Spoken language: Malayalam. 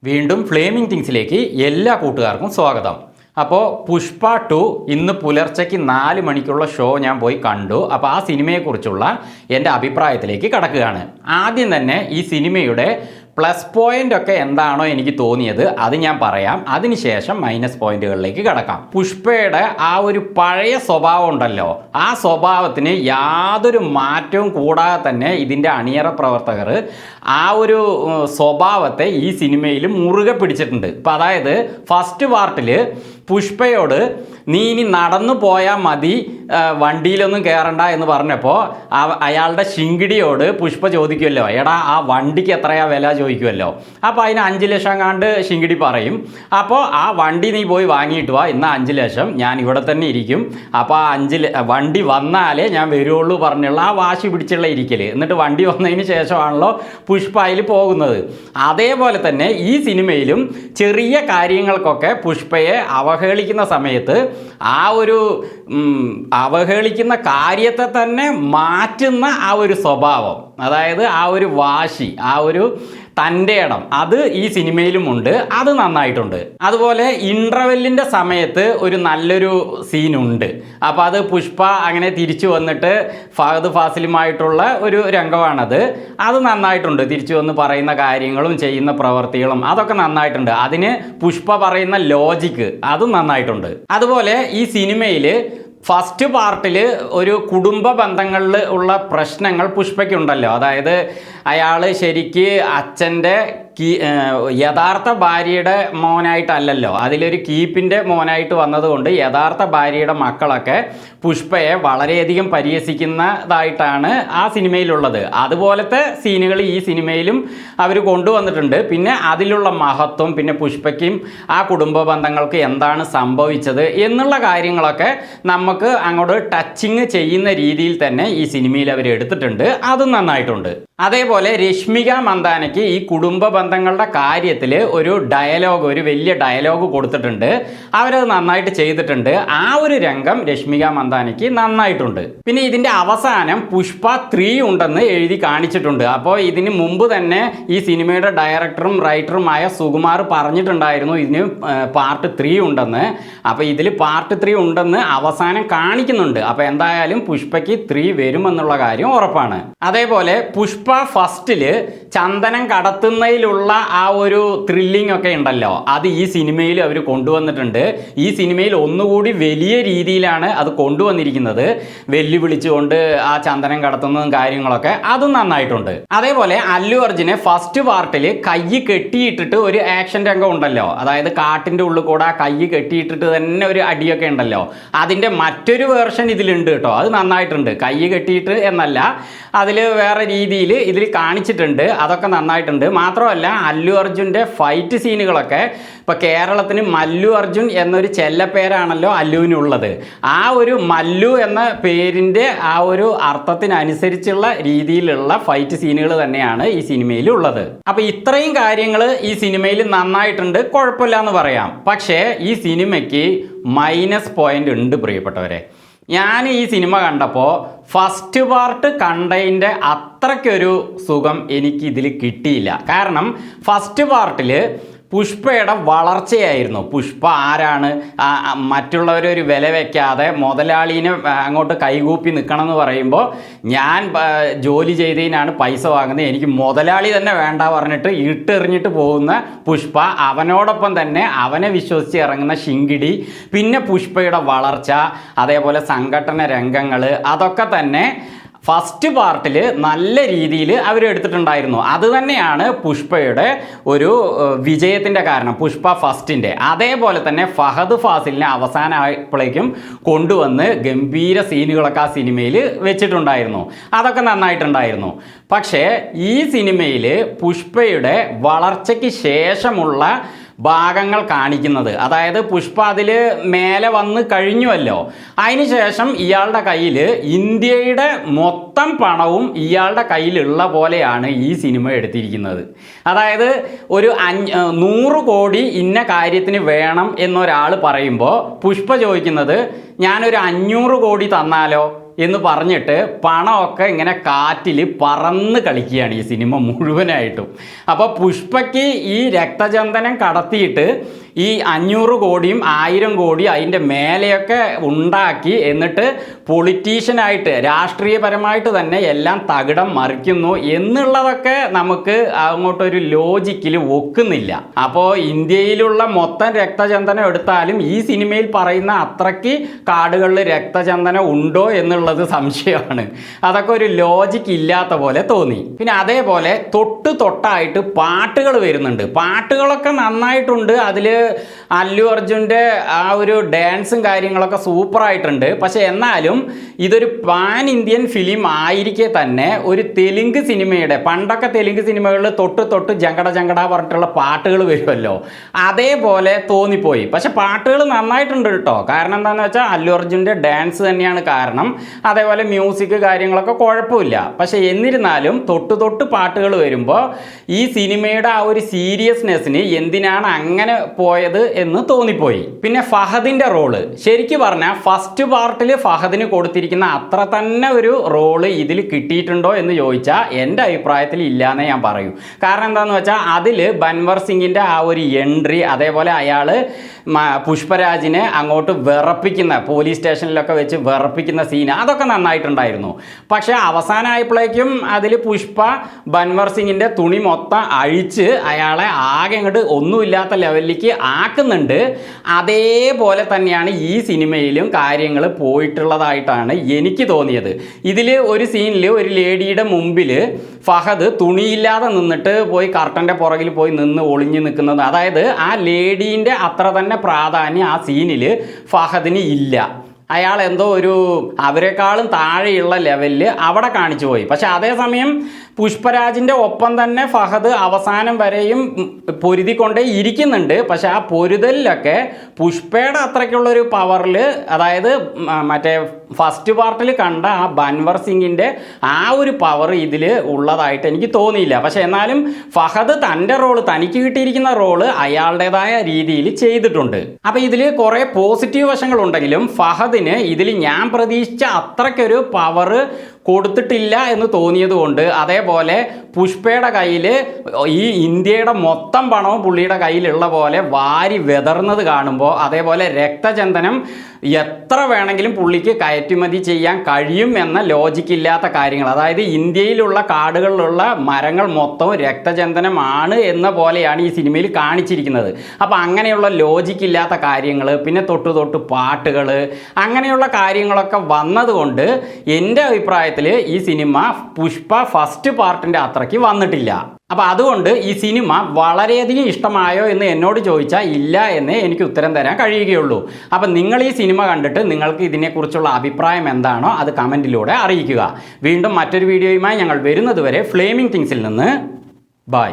വീണ്ടും ഫ്ലേമിംഗ് തിങ്സിലേക്ക് എല്ലാ കൂട്ടുകാർക്കും സ്വാഗതം. അപ്പോൾ പുഷ്പ 2 ഇന്ന് പുലർച്ചയ്ക്ക് 4 മണിക്കുള്ള ഷോ ഞാൻ പോയി കണ്ടു. അപ്പോൾ ആ സിനിമയെക്കുറിച്ചുള്ള എൻ്റെ അഭിപ്രായത്തിലേക്ക് കടക്കുകയാണ്. ആദ്യം തന്നെ ഈ സിനിമയുടെ പ്ലസ് പോയിന്റ് ഒക്കെ എന്താണോ എനിക്ക് തോന്നിയത് അത് ഞാൻ പറയാം. അതിനുശേഷം മൈനസ് പോയിന്റുകളിലേക്ക് കടക്കാം. പുഷ്പയുടെ ആ ഒരു പഴയ സ്വഭാവം ഉണ്ടല്ലോ, ആ സ്വഭാവത്തിന് യാതൊരു മാറ്റവും കൂടാതെ തന്നെ ഇതിൻ്റെ അണിയറ പ്രവർത്തകർ ആ ഒരു സ്വഭാവത്തെ ഈ സിനിമയിൽ മുറുകെ പിടിച്ചിട്ടുണ്ട്. ഇപ്പം അതായത് ഫസ്റ്റ് പാർട്ടിൽ പുഷ്പയോട് നീ ഇനി നടന്നു പോയാൽ മതി, വണ്ടിയിലൊന്നും കയറണ്ട എന്ന് പറഞ്ഞപ്പോൾ അയാളുടെ ശിങ്കിടിയോട് പുഷ്പ ചോദിക്കുമല്ലോ, എടാ ആ വണ്ടിക്ക് എത്രയാ വില ചോദിക്കുമല്ലോ. അപ്പോൾ അതിന് 5 ലക്ഷം കണ്ട് ശിങ്കിടി പറയും. അപ്പോൾ ആ വണ്ടി നീ പോയി വാങ്ങിയിട്ട് വാ, ഇന്ന് 5 ലക്ഷം ഞാൻ ഇവിടെ തന്നെ ഇരിക്കും, അപ്പോൾ ആ വണ്ടി വന്നാലേ ഞാൻ വരുള്ളൂ പറഞ്ഞുള്ള ആ വാശി പിടിച്ചുള്ള ഇരിക്കൽ. എന്നിട്ട് വണ്ടി വന്നതിന് ശേഷമാണല്ലോ പുഷ്പ അതിൽ പോകുന്നത്. അതേപോലെ തന്നെ ഈ സിനിമയിലും ചെറിയ കാര്യങ്ങൾക്കൊക്കെ പുഷ്പയെ അവഹേളിക്കുന്ന സമയത്ത് ആ ഒരു അവഹേളിക്കുന്ന കാര്യത്തെ തന്നെ മാറ്റുന്ന ആ ഒരു സ്വഭാവം, അതായത് ആ ഒരു വാശി, ആ ഒരു തൻ്റെ ഇടം, അത് ഈ സിനിമയിലുമുണ്ട്. അത് നന്നായിട്ടുണ്ട്. അതുപോലെ ഇൻ്റർവെല്ലിൻ്റെ സമയത്ത് ഒരു നല്ലൊരു സീനുണ്ട്. അപ്പോൾ അത് പുഷ്പ അങ്ങനെ തിരിച്ചു വന്നിട്ട് ഫഹദ് ഫാസിലുമായിട്ടുള്ള ഒരു രംഗമാണത്. അത് നന്നായിട്ടുണ്ട്. തിരിച്ചു വന്ന് പറയുന്ന കാര്യങ്ങളും ചെയ്യുന്ന പ്രവർത്തികളും അതൊക്കെ നന്നായിട്ടുണ്ട്. അതിന് പുഷ്പ പറയുന്ന ലോജിക്ക് അതും നന്നായിട്ടുണ്ട്. അതുപോലെ ഈ സിനിമയിൽ ഫസ്റ്റ് പാർട്ടിൽ ഒരു കുടുംബ ബന്ധങ്ങളിൽ ഉള്ള പ്രശ്നങ്ങൾ പുഷ്പയ്ക്കുണ്ടല്ലോ. അതായത് അയാൾ ശരിക്ക് അച്ഛൻ്റെ യഥാർത്ഥ ഭാര്യയുടെ മോനായിട്ടല്ലല്ലോ, അതിലൊരു കീപ്പിൻ്റെ മോനായിട്ട് വന്നതുകൊണ്ട് യഥാർത്ഥ ഭാര്യയുടെ മക്കളൊക്കെ പുഷ്പയെ വളരെയധികം പരിഹസിക്കുന്നതായിട്ടാണ് ആ സിനിമയിലുള്ളത്. അതുപോലത്തെ സീനുകൾ ഈ സിനിമയിലും അവർ കൊണ്ടുവന്നിട്ടുണ്ട്. പിന്നെ അതിലുള്ള മഹത്വം, പിന്നെ പുഷ്പയ്ക്കും ആ കുടുംബ ബന്ധങ്ങൾക്ക് എന്താണ് സംഭവിച്ചത് എന്നുള്ള കാര്യങ്ങളൊക്കെ നമുക്ക് അങ്ങോട്ട് ടച്ചിങ് ചെയ്യുന്ന രീതിയിൽ തന്നെ ഈ സിനിമയിൽ അവർ എടുത്തിട്ടുണ്ട്. അതും നന്നായിട്ടുണ്ട്. അതേപോലെ രശ്മിക മന്ദാനയ്ക്ക് ഈ കുടുംബ ബന്ധങ്ങളുടെ കാര്യത്തിൽ ഒരു വലിയ ഡയലോഗ് കൊടുത്തിട്ടുണ്ട്. അവരത് നന്നായിട്ട് ചെയ്തിട്ടുണ്ട്. ആ ഒരു രംഗം രശ്മിക മന്ദാനയ്ക്ക് നന്നായിട്ടുണ്ട്. പിന്നെ ഇതിൻ്റെ അവസാനം പുഷ്പ 3 ഉണ്ടെന്ന് എഴുതി കാണിച്ചിട്ടുണ്ട്. അപ്പോൾ ഇതിന് മുമ്പ് തന്നെ ഈ സിനിമയുടെ ഡയറക്ടറും റൈറ്ററുമായ സുകുമാർ പറഞ്ഞിട്ടുണ്ടായിരുന്നു ഇതിന് പാർട്ട് 3 ഉണ്ടെന്ന്. അപ്പോൾ ഇതിൽ പാർട്ട് 3 ഉണ്ടെന്ന് അവസാനം കാണിക്കുന്നുണ്ട്. അപ്പോൾ എന്തായാലും പുഷ്പയ്ക്ക് 3 വരുമെന്നുള്ള കാര്യം ഉറപ്പാണ്. അതേപോലെ പുഷ്പ ഫസ്റ്റിൽ ചന്ദനം കടത്തുന്നതിലുള്ള ആ ഒരു ത്രില്ലിംഗ് ഒക്കെ ഉണ്ടല്ലോ, അത് ഈ സിനിമയിൽ അവർ കൊണ്ടുവന്നിട്ടുണ്ട്. ഈ സിനിമയിൽ ഒന്നുകൂടി വലിയ രീതിയിലാണ് അത് കൊണ്ടുവന്നിരിക്കുന്നത്. വെല്ലുവിളിച്ചുകൊണ്ട് ആ ചന്ദനം കടത്തുന്നതും കാര്യങ്ങളൊക്കെ അതും നന്നായിട്ടുണ്ട്. അതേപോലെ അല്ലു അർജുനെ ഫസ്റ്റ് പാർട്ടിൽ കൈ കെട്ടിയിട്ടിട്ട് ഒരു ആക്ഷൻ രംഗം ഉണ്ടല്ലോ, അതായത് കാട്ടിൻ്റെ ഉള്ളിൽ കൂടെ ആ കൈ കെട്ടിയിട്ടിട്ട് തന്നെ ഒരു അടിയൊക്കെ ഉണ്ടല്ലോ, അതിൻ്റെ മറ്റൊരു വേർഷൻ ഇതിലുണ്ട് കേട്ടോ. അത് നന്നായിട്ടുണ്ട്. കൈ കെട്ടിയിട്ട് എന്നല്ല, അതിൽ വേറെ രീതിയിൽ ഇതിൽ കാണിച്ചിട്ടുണ്ട്. അതൊക്കെ നന്നായിട്ടുണ്ട്. മാത്രമല്ല അല്ലു അർജുൻ്റെ ഫൈറ്റ് സീനുകളൊക്കെ ഇപ്പോൾ കേരളത്തിന് മല്ലു അർജുൻ എന്നൊരു ചെല്ലപ്പേരാണല്ലോ അല്ലുവിനുള്ളത്. ആ ഒരു മല്ലു എന്ന പേരിൻ്റെ ആ ഒരു അർത്ഥത്തിനനുസരിച്ചുള്ള രീതിയിലുള്ള ഫൈറ്റ് സീനുകൾ തന്നെയാണ് ഈ സിനിമയിൽ ഉള്ളത്. അപ്പോൾ ഇത്രയും കാര്യങ്ങൾ ഈ സിനിമയിൽ നന്നായിട്ടുണ്ട്, കുഴപ്പമില്ല എന്ന് പറയാം. പക്ഷേ ഈ സിനിമയ്ക്ക് മൈനസ് പോയിന്റ് ഉണ്ട് പ്രിയപ്പെട്ടവരെ. ഞാൻ ഈ സിനിമ കണ്ടപ്പോൾ ഫസ്റ്റ് പാർട്ട് കണ്ടതിൻ്റെ അത്രയ്ക്കൊരു സുഖം എനിക്ക് ഇതിൽ കിട്ടിയില്ല. കാരണം ഫസ്റ്റ് പാർട്ടിൽ പുഷ്പയുടെ വളർച്ചയായിരുന്നു. പുഷ്പ ആരാണ്, മറ്റുള്ളവരൊരു വില വയ്ക്കാതെ മുതലാളീനെ അങ്ങോട്ട് കൈകൂപ്പി നിൽക്കണം എന്ന് പറയുമ്പോൾ ഞാൻ ജോലി ചെയ്തതിനാണ് പൈസ വാങ്ങുന്നത്, എനിക്ക് മുതലാളി തന്നെ വേണ്ട പറഞ്ഞിട്ട് ഇട്ടെറിഞ്ഞിട്ട് പോകുന്ന പുഷ്പ, അവനോടൊപ്പം തന്നെ അവനെ വിശ്വസിച്ച് ഇറങ്ങുന്ന ശിങ്കിടി, പിന്നെ പുഷ്പയുടെ വളർച്ച, അതേപോലെ സംഘടന രംഗങ്ങൾ, അതൊക്കെ തന്നെ ഫസ്റ്റ് പാർട്ടിൽ നല്ല രീതിയിൽ അവരെടുത്തിട്ടുണ്ടായിരുന്നു. അത് തന്നെയാണ് പുഷ്പയുടെ ഒരു വിജയത്തിൻ്റെ കാരണം, പുഷ്പ ഫസ്റ്റിൻ്റെ. അതേപോലെ തന്നെ ഫഹദ് ഫാസിലിനെ അവസാനമായപ്പോഴേക്കും കൊണ്ടുവന്ന് ഗംഭീര സീനുകളൊക്കെ ആ സിനിമയിൽ വെച്ചിട്ടുണ്ടായിരുന്നു. അതൊക്കെ നന്നായിട്ടുണ്ടായിരുന്നു. പക്ഷേ ഈ സിനിമയിൽ പുഷ്പയുടെ വളർച്ചയ്ക്ക് ശേഷമുള്ള ഭാഗങ്ങൾ കാണിക്കുന്നത്, അതായത് പുഷ്പ അതിൽ മേലെ വന്ന് കഴിഞ്ഞുവല്ലോ, അതിനുശേഷം ഇയാളുടെ കയ്യിൽ ഇന്ത്യയുടെ മൊത്തം പണവും ഇയാളുടെ കയ്യിലുള്ള പോലെയാണ് ഈ സിനിമ എടുത്തിരിക്കുന്നത്. അതായത് ഒരു 100 കോടി ഇന്ന കാര്യത്തിന് വേണം എന്നൊരാൾ പറയുമ്പോൾ പുഷ്പ ചോദിക്കുന്നത് ഞാനൊരു 500 കോടി തന്നാലോ എന്ന് പറഞ്ഞിട്ട് പണമൊക്കെ ഇങ്ങനെ കാറ്റിൽ പറന്ന് കളിക്കുകയാണ് ഈ സിനിമ മുഴുവനായിട്ടും. അപ്പോൾ പുഷ്പയ്ക്ക് ഈ രക്തചന്ദനം കടത്തിയിട്ട് ഈ 500 കോടിയും 1000 കോടി അതിൻ്റെ മേലെയൊക്കെ ഉണ്ടാക്കി എന്നിട്ട് പൊളിറ്റീഷ്യനായിട്ട് രാഷ്ട്രീയപരമായിട്ട് തന്നെ എല്ലാം തകിടം മറിക്കുന്നു എന്നുള്ളതൊക്കെ നമുക്ക് അങ്ങോട്ടൊരു ലോജിക്കിൽ ഒക്കുന്നില്ല. അപ്പോൾ ഇന്ത്യയിലുള്ള മൊത്തം രക്തചന്ദനം എടുത്താലും ഈ സിനിമയിൽ പറയുന്ന അത്രയ്ക്ക് കാടുകളിൽ രക്തചന്ദനം ഉണ്ടോ എന്നുള്ളത് സംശയമാണ്. അതൊക്കെ ഒരു ലോജിക്ക് ഇല്ലാത്ത പോലെ തോന്നി. പിന്നെ അതേപോലെ തൊട്ടായിട്ട് പാട്ടുകൾ വരുന്നുണ്ട്. പാട്ടുകളൊക്കെ നന്നായിട്ടുണ്ട്. അതിൽ അല്ലു അർജുൻ്റെ ആ ഒരു ഡാൻസും കാര്യങ്ങളൊക്കെ സൂപ്പറായിട്ടുണ്ട്. പക്ഷെ എന്നാലും ഇതൊരു പാൻ ഇന്ത്യൻ ഫിലിം ആയിരിക്കെ തന്നെ ഒരു തെലുങ്ക് സിനിമയുടെ, പണ്ടൊക്കെ തെലുങ്ക് സിനിമകളിൽ തൊട്ട് ജങ്കട പറഞ്ഞിട്ടുള്ള പാട്ടുകൾ വരുമല്ലോ, അതേപോലെ തോന്നിപ്പോയി. പക്ഷെ പാട്ടുകൾ നന്നായിട്ടുണ്ട് കേട്ടോ. കാരണം എന്താണെന്ന് വെച്ചാൽ അല്ലു അർജുൻ്റെ ഡാൻസ് തന്നെയാണ് കാരണം. അതേപോലെ മ്യൂസിക് കാര്യങ്ങളൊക്കെ കുഴപ്പമില്ല. പക്ഷെ എന്നിരുന്നാലും തൊട്ട് പാട്ടുകൾ വരുമ്പോൾ ഈ സിനിമയുടെ ആ ഒരു സീരിയസ്നെസ്സിന് എന്തിനാണ് അങ്ങനെ പോയത് എന്ന് തോന്നിപ്പോയി. പിന്നെ ഫഹദിൻ്റെ റോള് ശരിക്കും പറഞ്ഞാൽ ഫസ്റ്റ് പാർട്ടിൽ ഫഹദിന് കൊടുത്തിരിക്കുന്ന അത്ര തന്നെ ഒരു റോള് ഇതിൽ കിട്ടിയിട്ടുണ്ടോ എന്ന് ചോദിച്ചാൽ എൻ്റെ അഭിപ്രായത്തിൽ ഇല്ലയെന്നേ ഞാൻ പറയൂ. കാരണം എന്താണെന്ന് വെച്ചാൽ അതിൽ ബൻവർ സിംഗിൻ്റെ ആ ഒരു എൻട്രി, അതേപോലെ അയാൾ പുഷ്പരാജിനെ അങ്ങോട്ട് വിറപ്പിക്കുന്ന, പോലീസ് സ്റ്റേഷനിലൊക്കെ വെച്ച് വിറപ്പിക്കുന്ന സീൻ, അതൊക്കെ നന്നായിട്ടുണ്ടായിരുന്നു. പക്ഷേ അവസാനമായപ്പോഴേക്കും അതിൽ പുഷ്പ ബൻവർ സിംഗിൻ്റെ തുണി മൊത്തം അഴിച്ച് അയാളെ ആകെ അങ്ങോട്ട് ഒന്നുമില്ലാത്ത ലെവലിലേക്ക് ആക്കുന്നുണ്ട്. അതേപോലെ തന്നെയാണ് ഈ സിനിമയിലും കാര്യങ്ങൾ പോയിട്ടുള്ളതായിട്ടാണ് എനിക്ക് തോന്നിയത്. ഇതിൽ ഒരു സീനിൽ ഒരു ലേഡിയുടെ മുമ്പിൽ ഫഹദ് തുണിയില്ലാതെ നിന്നിട്ട് പോയി കർട്ടൻ്റെ പുറകിൽ പോയി നിന്ന് ഒളിഞ്ഞു നിൽക്കുന്നത്, അതായത് ആ ലേഡീൻ്റെ അത്ര തന്നെ പ്രാധാന്യം ആ സീനിൽ ഫഹദിന് ഇല്ല. അയാൾ എന്തോ ഒരു അവരെക്കാളും താഴെയുള്ള ലെവലിൽ അവിടെ കാണിച്ചു പോയി. പക്ഷെ അതേസമയം പുഷ്പരാജിൻ്റെ ഒപ്പം തന്നെ ഫഹദ് അവസാനം വരെയും പൊരുതിക്കൊണ്ടേ ഇരിക്കുന്നുണ്ട്. പക്ഷെ ആ പൊരുതലിലൊക്കെ പുഷ്പയുടെ അത്രയ്ക്കുള്ളൊരു പവറിൽ, അതായത് മറ്റേ ഫസ്റ്റ് പാർട്ടിൽ കണ്ട ആ ബൻവർ സിംഗിൻ്റെ ആ ഒരു പവർ ഇതിൽ ഉള്ളതായിട്ട് എനിക്ക് തോന്നിയില്ല. പക്ഷെ എന്നാലും ഫഹദ് തൻ്റെ റോള്, തനിക്ക് കിട്ടിയിരിക്കുന്ന റോള് അയാളുടേതായ രീതിയിൽ ചെയ്തിട്ടുണ്ട്. അപ്പോൾ ഇതിൽ കുറേ പോസിറ്റീവ് വശങ്ങളുണ്ടെങ്കിലും ഫഹദിന് ഇതിൽ ഞാൻ പ്രതീക്ഷിച്ച അത്രയ്ക്കൊരു പവർ കൊടുത്തിട്ടില്ല എന്ന് തോന്നിയത് കൊണ്ട്, അതേപോലെ പുഷ്പയുടെ കയ്യിൽ ഈ ഇന്ത്യയുടെ മൊത്തം പണവും പുള്ളിയുടെ കയ്യിലുള്ള പോലെ വാരി വെതർന്നത് കാണുമ്പോൾ, അതേപോലെ രക്തചന്ദനം എത്ര വേണമെങ്കിലും പുള്ളിക്ക് കയറ്റുമതി ചെയ്യാൻ കഴിയും എന്ന ലോജിക്കില്ലാത്ത കാര്യങ്ങൾ, അതായത് ഇന്ത്യയിലുള്ള കാടുകളിലുള്ള മരങ്ങൾ മൊത്തവും രക്തചന്ദനമാണ് എന്ന പോലെയാണ് ഈ സിനിമയിൽ കാണിച്ചിരിക്കുന്നത്. അപ്പോൾ അങ്ങനെയുള്ള ലോജിക്കില്ലാത്ത കാര്യങ്ങൾ, പിന്നെ തൊട്ട് പാട്ടുകൾ, അങ്ങനെയുള്ള കാര്യങ്ങളൊക്കെ വന്നതുകൊണ്ട് എൻ്റെ അഭിപ്രായത്തിൽ ഈ സിനിമ പുഷ്പ ഫസ്റ്റ് പാർട്ടിൻ്റെ അത്രയ്ക്ക് വന്നിട്ടില്ല. അപ്പോൾ അതുകൊണ്ട് ഈ സിനിമ വളരെയധികം ഇഷ്ടമായോ എന്ന് എന്നോട് ചോദിച്ചാൽ ഇല്ല എന്നേ എനിക്ക് ഉത്തരം തരാൻ കഴിയുകയുള്ളൂ. അപ്പം നിങ്ങൾ ഈ സിനിമ കണ്ടിട്ട് നിങ്ങൾക്ക് ഇതിനെക്കുറിച്ചുള്ള അഭിപ്രായം എന്താണോ അത് കമൻറ്റിലൂടെ അറിയിക്കുക. വീണ്ടും മറ്റൊരു വീഡിയോയുമായി ഞങ്ങൾ വരുന്നതുവരെ ഫ്ലേമിംഗ് തിങ്സിൽ നിന്ന് ബൈ.